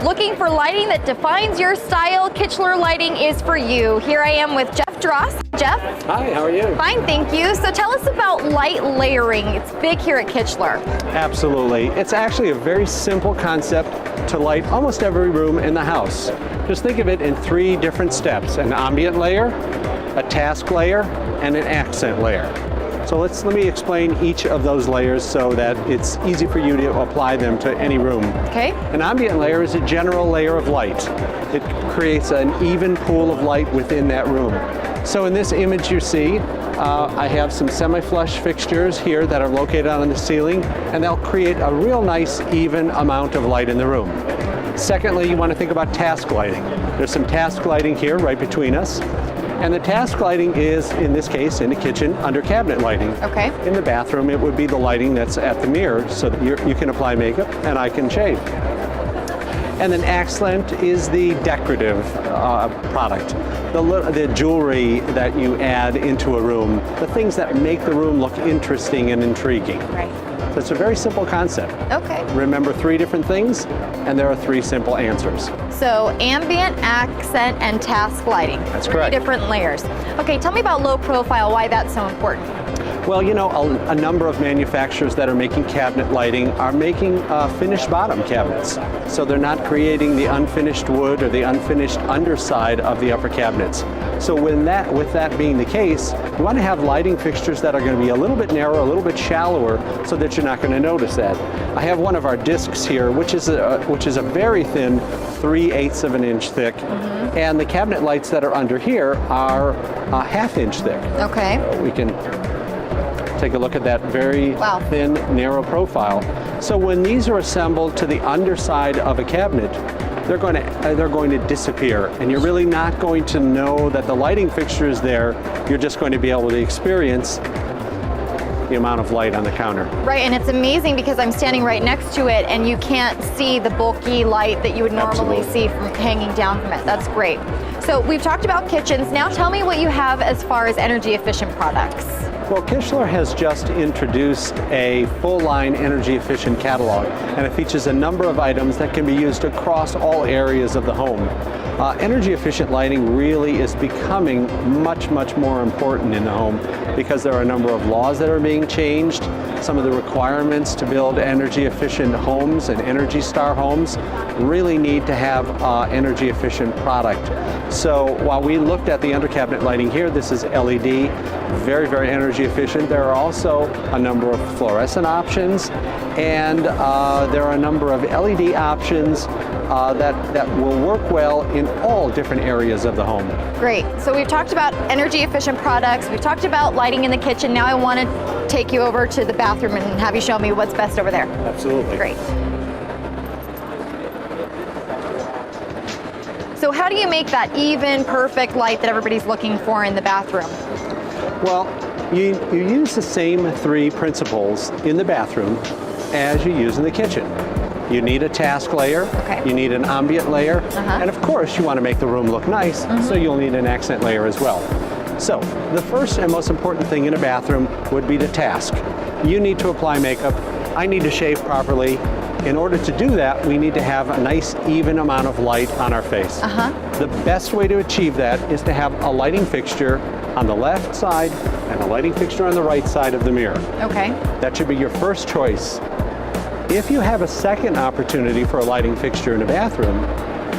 Looking for lighting that defines your style? Kichler Lighting is for you. Here I am with Jeff Dross. Jeff? Hi, how are you? Fine, thank you. So tell us about light layering. It's big here at Kichler. Absolutely. It's actually a very simple concept to light almost every room in the house. Just think of it in 3 different steps: an ambient layer, a task layer, and an accent layer. So let me explain each of those layers so that it's easy for you to apply them to any room. Okay. An ambient layer is a general layer of light. It creates an even pool of light within that room. So in this image you see, I have some semi-flush fixtures here that are located on the ceiling, and they'll create a real nice even amount of light in the room. Secondly, you want to think about task lighting. There's some task lighting here right between us. And the task lighting is, in this case, in the kitchen, under cabinet lighting. Okay. In the bathroom, it would be the lighting that's at the mirror so that you can apply makeup and I can shave. And then accent is the decorative product, the jewelry that you add into a room, the things that make the room look interesting and intriguing. Right. So it's a very simple concept. Okay. Remember 3 different things, and there are 3 simple answers. So ambient, accent, and task lighting. That's 3 correct. different layers. Okay, tell me about low profile, why that's so important. Well, you know, a number of manufacturers that are making cabinet lighting are making finished bottom cabinets. So they're not creating the unfinished wood or the unfinished underside of the upper cabinets. So with that being the case, you want to have lighting fixtures that are going to be a little bit narrower, a little bit shallower, so that you're not going to notice that. I have one of our discs here, which is a very thin 3/8 of an inch thick, and the cabinet lights that are under here are a 1/2 inch thick. Okay. We can take a look at that very thin, narrow profile. So when these are assembled to the underside of a cabinet, they're going to disappear, and you're really not going to know that the lighting fixture is there. You're just going to be able to experience the amount of light on the counter. Right, and it's amazing because I'm standing right next to it and you can't see the bulky light that you would normally see from hanging down from it. That's great. So we've talked about kitchens. Now tell me what you have as far as energy efficient products. Well, Kichler has just introduced a full-line energy-efficient catalog, and it features a number of items that can be used across all areas of the home. Energy-efficient lighting really is becoming much, much more important in the home because there are a number of laws that are being changed. Some of the requirements to build energy-efficient homes and Energy Star homes really need to have energy-efficient product. So while we looked at the under cabinet lighting here, this is LED, very, very energy efficient. There are also a number of fluorescent options, and there are a number of LED options that will work well in all different areas of the home. Great. So we've talked about energy efficient products. We've talked about lighting in the kitchen. Now I want to take you over to the bathroom and have you show me what's best over there. Absolutely. Great. So how do you make that even, perfect light that everybody's looking for in the bathroom? Well, you use the same 3 principles in the bathroom as you use in the kitchen. You need a task layer, you need an ambient layer, and of course you want to make the room look nice, so you'll need an accent layer as well. So the first and most important thing in a bathroom would be the task. You need to apply makeup. I need to shave properly. In order to do that, we need to have a nice even amount of light on our face. The best way to achieve that is to have a lighting fixture on the left side and a lighting fixture on the right side of the mirror. Okay. That should be your first choice. If you have a second opportunity for a lighting fixture in a bathroom,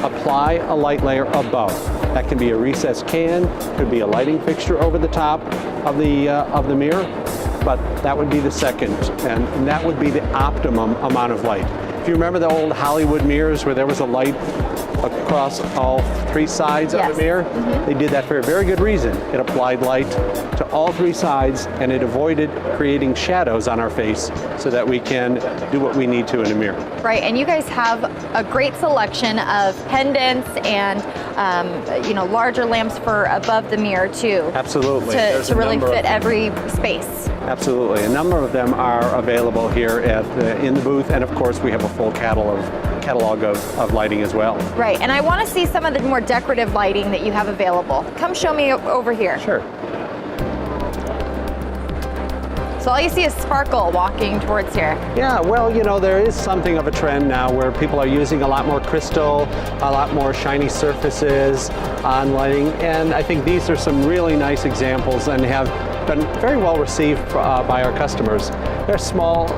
apply a light layer above. That can be a recessed can, could be a lighting fixture over the top of the mirror, but that would be the second, and that would be the optimum amount of light. If you remember the old Hollywood mirrors where there was a light across all 3 sides of the mirror, they did that for a very good reason. It applied light to all 3 sides, and it avoided creating shadows on our face so that we can do what we need to in a mirror. Right, and you guys have a great selection of pendants and larger lamps for above the mirror too. Absolutely. To really fit every space. Absolutely. A number of them are available here in the booth, and of course we have a full catalog of lighting as well. Right, and I want to see some of the more decorative lighting that you have available. Come show me over here. Sure. So all you see is sparkle walking towards here. Yeah, well, you know, there is something of a trend now where people are using a lot more crystal, a lot more shiny surfaces on lighting, and I think these are some really nice examples and have been very well received by our customers. They're small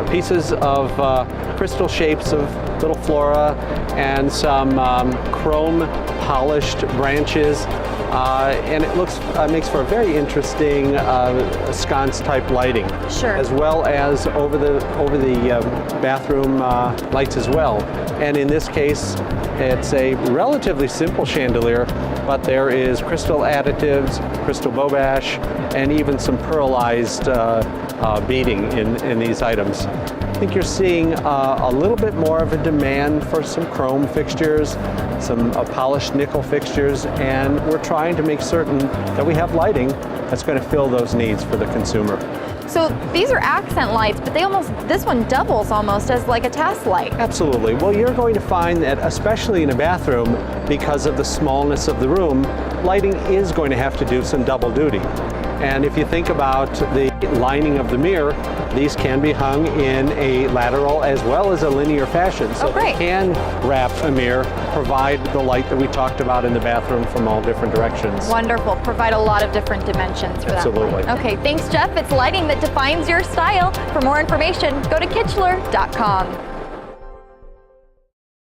pieces of crystal shapes of little flora and some chrome polished branches. And it makes for a very interesting sconce type lighting. Sure. As well as over the bathroom lights as well. And in this case, it's a relatively simple chandelier, but there is crystal additives, crystal bobash, and even some pearlized beading in these items. I think you're seeing a little bit more of a demand for some chrome fixtures, some polished nickel fixtures, and we're trying to make certain that we have lighting that's going to fill those needs for the consumer. So these are accent lights, but this one doubles almost as like a task light. Absolutely. Well, you're going to find that, especially in a bathroom, because of the smallness of the room, lighting is going to have to do some double duty. And if you think about the lining of the mirror, these can be hung in a lateral as well as a linear fashion. So they can wrap a mirror, provide the light that we talked about in the bathroom from all different directions. Wonderful. Provide a lot of different dimensions for that. Absolutely. Okay, thanks, Jeff. It's lighting that defines your style. For more information, go to Kichler.com.